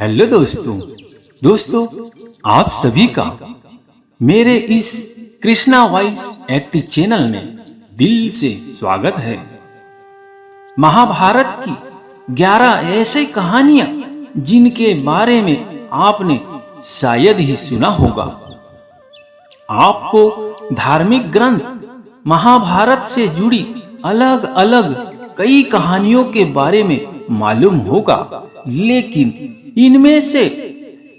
Hello दोस्तों आप सभी का मेरे इस कृष्णा वॉइस एक्टिव चैनल में दिल से स्वागत है। महाभारत की 11 ऐसी कहानियां जिनके बारे में आपने शायद ही सुना होगा। आपको धार्मिक ग्रंथ महाभारत से जुड़ी अलग अलग कई कहानियों के बारे में मालूम होगा, लेकिन इनमें से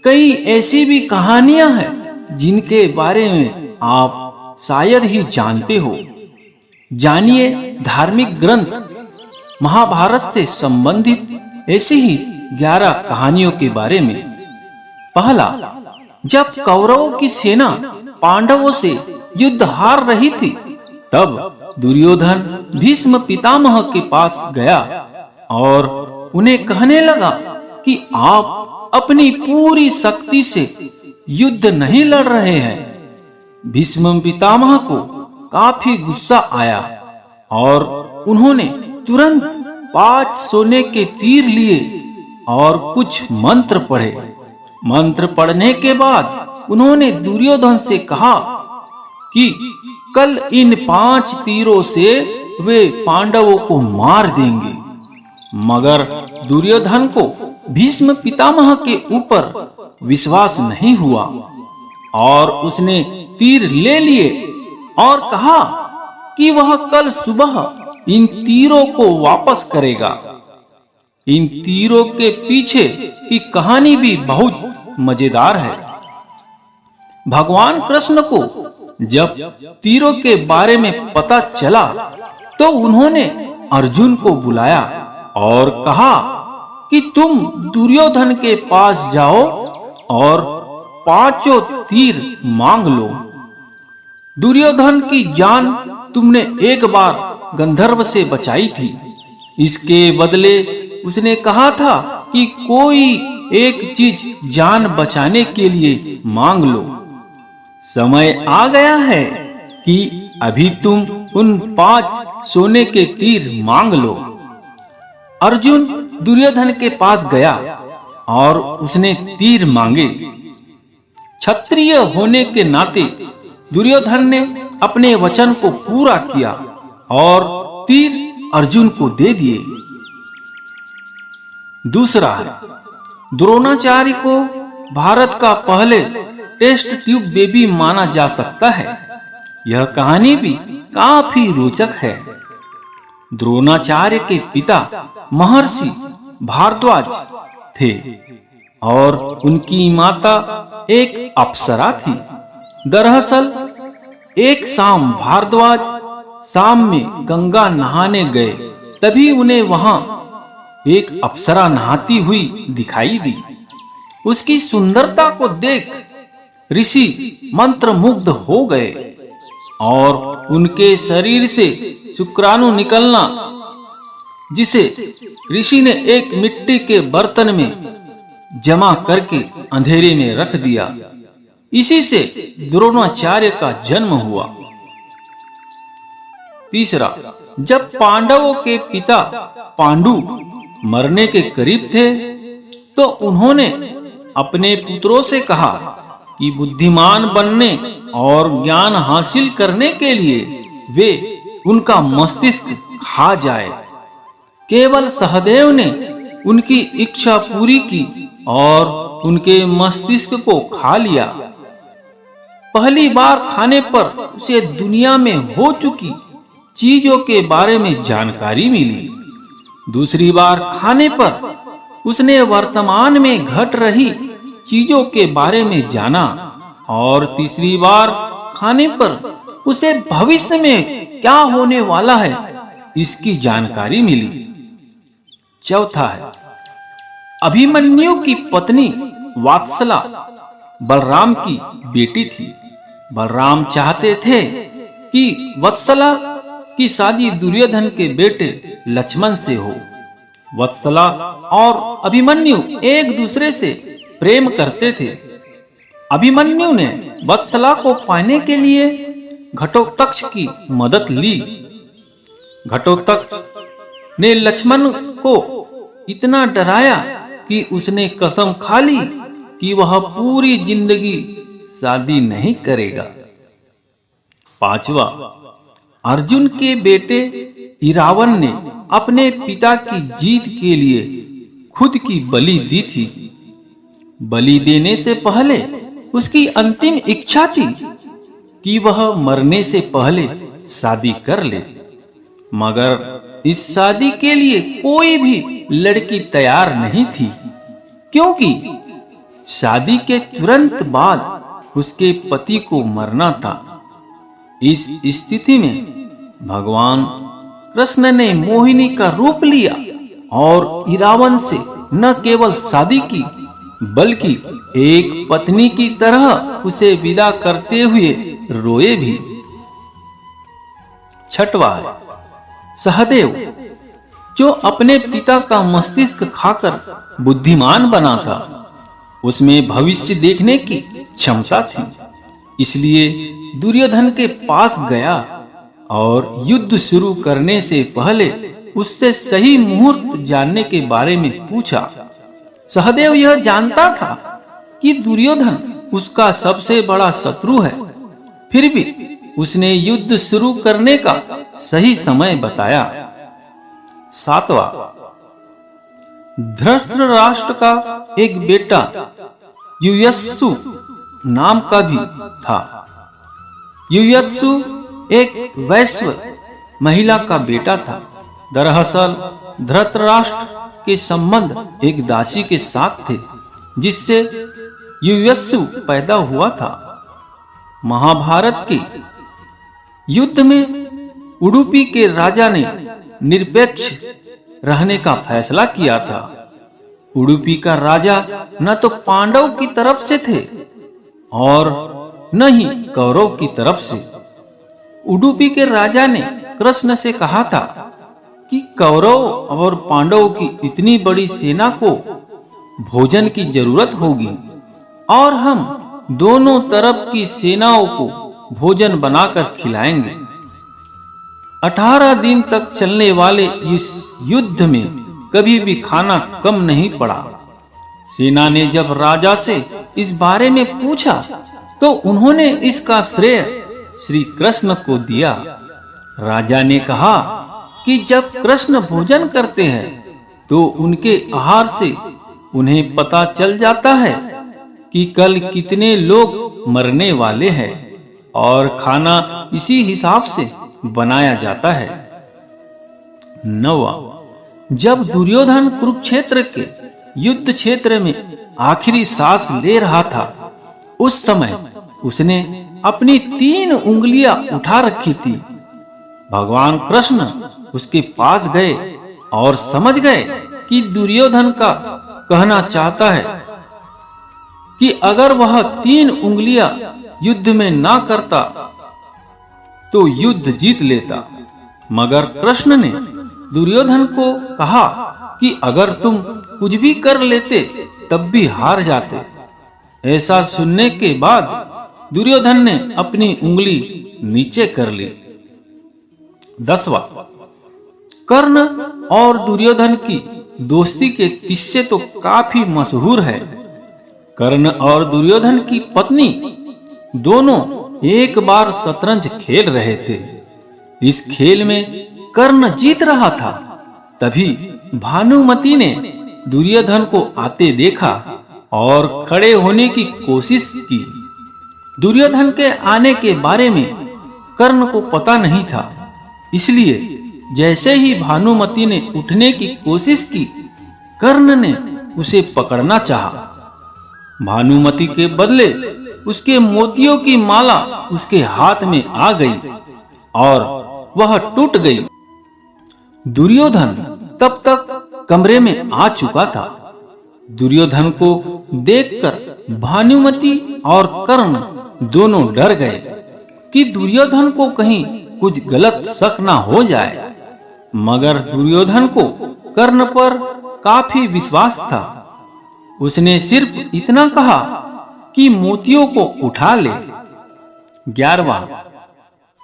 कई ऐसी भी कहानियां हैं जिनके बारे में आप शायद ही जानते हो। जानिए धार्मिक ग्रंथ महाभारत से संबंधित ऐसी ही 11 कहानियों के बारे में। पहला, जब कौरवों की सेना पांडवों से युद्ध हार रही थी, तब दुर्योधन भीष्म पितामह के पास गया और उन्हें कहने लगा कि आप अपनी पूरी शक्ति से युद्ध नहीं लड़ रहे हैं। भीष्म पितामह को काफी गुस्सा आया और उन्होंने तुरंत 5 सोने के तीर लिए और कुछ मंत्र पढ़े। मंत्र पढ़ने के बाद उन्होंने दुर्योधन से कहा कि कल इन 5 तीरों से वे पांडवों को मार देंगे। मगर दुर्योधन को भीष्म पितामह के ऊपर विश्वास नहीं हुआ और उसने तीर ले लिए और कहा कि वह कल सुबह इन तीरों को वापस करेगा। इन तीरों के पीछे की कहानी भी बहुत मजेदार है। भगवान कृष्ण को जब तीरों के बारे में पता चला तो उन्होंने अर्जुन को बुलाया और कहा कि तुम दुर्योधन के पास जाओ और 5 तीर मांग लो। दुर्योधन की जान तुमने एक बार गंधर्व से बचाई थी। इसके बदले उसने कहा था कि कोई एक चीज जान बचाने के लिए मांग लो। समय आ गया है कि अभी तुम उन 5 सोने के तीर मांग लो। अर्जुन दुर्योधन के पास गया और उसने तीर मांगे। क्षत्रिय होने के नाते दुर्योधन ने अपने वचन को पूरा किया और तीर अर्जुन को दे दिए। दूसरा, द्रोणाचार्य को भारत का पहले टेस्ट ट्यूब बेबी माना जा सकता है। यह कहानी भी काफी रोचक है। द्रोणाचार्य के पिता महर्षि भारद्वाज थे और उनकी माता एक अप्सरा थी। दरअसल एक शाम भारद्वाज शाम में गंगा नहाने गए, तभी उन्हें वहां एक अप्सरा नहाती हुई दिखाई दी। उसकी सुंदरता को देख ऋषि मंत्रमुग्ध हो गए और उनके शरीर से शुक्राणु निकलना, जिसे ऋषि ने एक मिट्टी के बर्तन में जमा करके अंधेरे में रख दिया। इसी से द्रोणाचार्य का जन्म हुआ। तीसरा, जब पांडवों के पिता पांडु मरने के करीब थे तो उन्होंने अपने पुत्रों से कहा कि बुद्धिमान बनने और ज्ञान हासिल करने के लिए वे उनका मस्तिष्क खा जाए। केवल सहदेव ने उनकी इच्छा पूरी की और उनके मस्तिष्क को खा लिया। पहली बार खाने पर उसे दुनिया में हो चुकी चीजों के बारे में जानकारी मिली। दूसरी बार खाने पर उसने वर्तमान में घट रही चीजों के बारे में जाना और तीसरी बार खाने पर उसे भविष्य में क्या होने वाला है इसकी जानकारी मिली। चौथा है, अभिमन्यु की पत्नी वात्सला बलराम की बेटी थी। बलराम चाहते थे कि वत्सला की शादी दुर्योधन के बेटे लक्ष्मण से हो। वत्सला और अभिमन्यु एक दूसरे से प्रेम करते थे। अभिमन्यु ने वत्सला को पाने के लिए घटोत्कच की मदद ली। घटोत्कच ने लक्ष्मण को इतना डराया कि उसने कसम खा ली कि वह पूरी जिंदगी शादी नहीं करेगा। 5वां, अर्जुन के बेटे इरावन ने अपने पिता की जीत के लिए खुद की बलि दी थी। बलि देने से पहले उसकी अंतिम इच्छा थी कि वह मरने से पहले शादी कर ले, मगर इस शादी के लिए कोई भी लड़की तैयार नहीं थी, क्योंकि शादी के तुरंत बाद उसके पति को मरना था। इस स्थिति में भगवान कृष्ण ने मोहिनी का रूप लिया और इरावन से न केवल शादी की, बल्कि एक पत्नी की तरह उसे विदा करते हुए रोए भी। 6वां है सहदेव, जो अपने पिता का मस्तिष्क खाकर बुद्धिमान बना था। उसमें भविष्य देखने की क्षमता थी, इसलिए दुर्योधन के पास गया और युद्ध शुरू करने से पहले उससे सही मुहूर्त जानने के बारे में पूछा। सहदेव यह जानता था कि दुर्योधन उसका सबसे बड़ा शत्रु है, फिर भी उसने युद्ध शुरू करने का सही समय बताया। 7वां, धृतराष्ट्र का एक बेटा युयुत्सु नाम का भी था। युयुत्सु एक वैश्य महिला का बेटा था। दरअसल धृतराष्ट्र के संबंध एक दासी के साथ थे, जिससे युयुत्सु पैदा हुआ था। महाभारत के युद्ध में उडुपी के राजा ने निरपेक्ष रहने का फैसला किया था। उडुपी का राजा न तो पांडव की तरफ से थे और न ही कौरव की तरफ से। उडुपी के राजा ने कृष्ण से कहा था कि कौरव और पांडव की इतनी बड़ी सेना को भोजन की जरूरत होगी और हम दोनों तरफ की सेनाओं को भोजन बनाकर खिलाएंगे। 18 दिन तक चलने वाले इस युद्ध में कभी भी खाना कम नहीं पड़ा। सेना ने जब राजा से इस बारे में पूछा तो उन्होंने इसका श्रेय श्री कृष्ण को दिया। राजा ने कहा कि जब कृष्ण भोजन करते हैं तो उनके आहार से उन्हें पता चल जाता है कि कल कितने लोग मरने वाले हैं और खाना इसी हिसाब से बनाया जाता है। 9वां, जब दुर्योधन कुरुक्षेत्र के युद्ध क्षेत्र में आखिरी सांस ले रहा था, उस समय उसने अपनी 3 उंगलियां उठा रखी थी। भगवान कृष्ण उसके पास गए और समझ गए कि दुर्योधन का कहना चाहता है कि अगर वह 3 उंगलियां युद्ध में ना करता तो युद्ध जीत लेता। मगर कृष्ण ने दुर्योधन को कहा कि अगर तुम कुछ भी कर लेते तब भी हार जाते। ऐसा सुनने के बाद दुर्योधन ने अपनी उंगली नीचे कर ली। 10वां, कर्ण और दुर्योधन की दोस्ती के किस्से तो काफी मशहूर है। कर्ण और दुर्योधन की पत्नी दोनों एक बार शतरंज खेल रहे थे। इस खेल में कर्ण जीत रहा था। तभी भानुमति ने दुर्योधन को आते देखा और खड़े होने की कोशिश की। दुर्योधन के आने के बारे में कर्ण को पता नहीं था, इसलिए जैसे ही भानुमति ने उठने की कोशिश की, कर्ण ने उसे पकड़ना चाहा। भानुमति के बदले उसके मोतियों की माला उसके हाथ में आ गई और वह टूट गई। दुर्योधन तब तक कमरे में आ चुका था। दुर्योधन को देखकर भानुमति और कर्ण दोनों डर गए कि दुर्योधन को कहीं कुछ गलत शक ना हो जाए। मगर दुर्योधन को कर्ण पर काफी विश्वास था। उसने सिर्फ इतना कहा कि मोतियों को उठा ले। 11वां,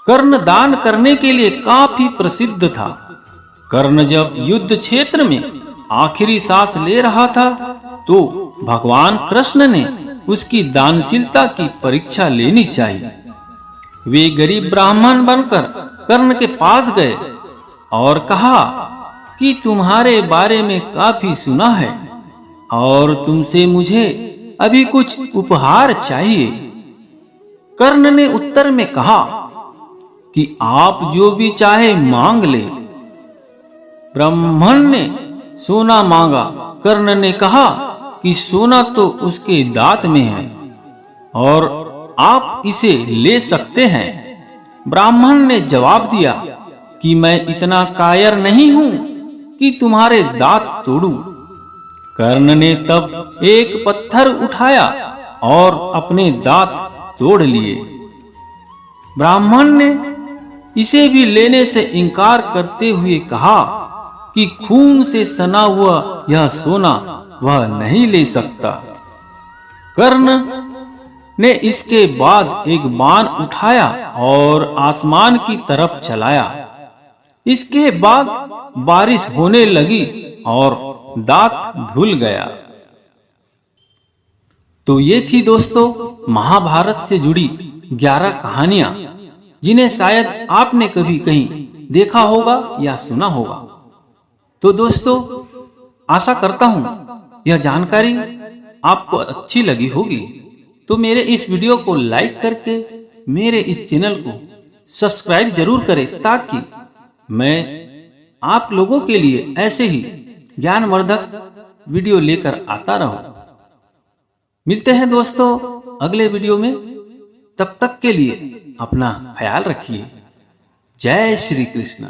कर्ण दान करने के लिए काफी प्रसिद्ध था। कर्ण जब युद्ध क्षेत्र में आखिरी सांस ले रहा था तो भगवान कृष्ण ने उसकी दानशीलता की परीक्षा लेनी चाहिए। वे गरीब ब्राह्मण बनकर कर्ण के पास गए और कहा कि तुम्हारे बारे में काफी सुना है और तुमसे मुझे अभी कुछ उपहार चाहिए। कर्ण ने उत्तर में कहा कि आप जो भी चाहे मांग ले। ब्राह्मण ने सोना मांगा। कर्ण ने कहा कि सोना तो उसके दांत में है और आप इसे ले सकते हैं। ब्राह्मण ने जवाब दिया कि मैं इतना कायर नहीं हूं कि तुम्हारे दांत तोड़ूं। कर्ण ने तब एक पत्थर उठाया और अपने दांत तोड़ लिए। ब्राह्मण ने इसे भी लेने से इनकार करते हुए कहा कि खून से सना हुआ यह सोना वह नहीं ले सकता। कर्ण ने इसके बाद एक बाण उठाया और आसमान की तरफ चलाया। इसके बाद बारिश होने लगी और दांत धुल गया। तो ये थी दोस्तों महाभारत से जुड़ी 11 कहानियां, जिन्हें शायद आपने कभी कहीं देखा होगा या सुना होगा। तो दोस्तों आशा करता हूं यह जानकारी आपको अच्छी लगी होगी। तो मेरे इस वीडियो को लाइक करके मेरे इस चैनल को सब्सक्राइब जरूर करें, ताकि मैं आप लोगों के लिए ऐसे ही ज्ञानवर्धक वीडियो लेकर आता रहूं। मिलते हैं दोस्तों अगले वीडियो में। तब तक के लिए अपना ख्याल रखिए। जय श्री कृष्ण।